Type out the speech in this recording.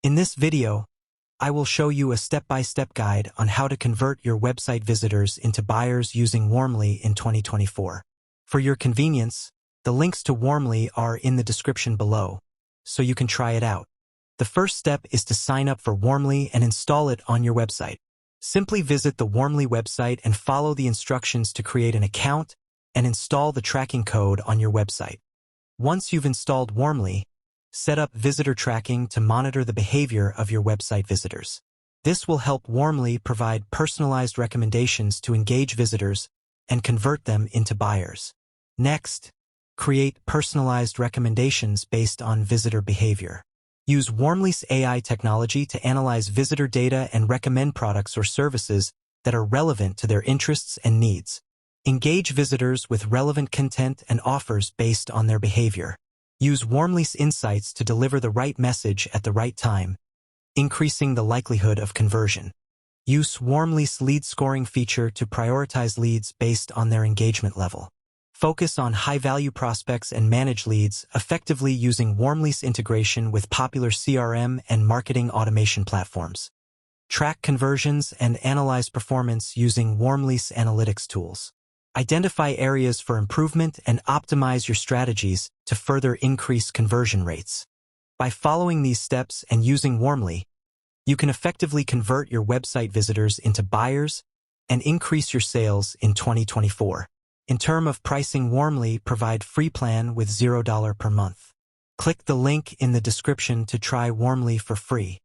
In this video, I will show you a step-by-step guide on how to convert your website visitors into buyers using Warmly in 2024. For your convenience, the links to Warmly are in the description below, so you can try it out. The first step is to sign up for Warmly and install it on your website. Simply visit the Warmly website and follow the instructions to create an account and install the tracking code on your website. Once you've installed Warmly, set up visitor tracking to monitor the behavior of your website visitors. This will help Warmly provide personalized recommendations to engage visitors and convert them into buyers. Next, create personalized recommendations based on visitor behavior. Use Warmly's AI technology to analyze visitor data and recommend products or services that are relevant to their interests and needs. Engage visitors with relevant content and offers based on their behavior. Use Warmly's insights to deliver the right message at the right time, increasing the likelihood of conversion. Use Warmly's lead scoring feature to prioritize leads based on their engagement level. Focus on high-value prospects and manage leads effectively using Warmly's integration with popular CRM and marketing automation platforms. Track conversions and analyze performance using Warmly's analytics tools. Identify areas for improvement and optimize your strategies to further increase conversion rates. By following these steps and using Warmly, you can effectively convert your website visitors into buyers and increase your sales in 2024. In terms of pricing, Warmly provide free plan with $0 per month. Click the link in the description to try Warmly for free.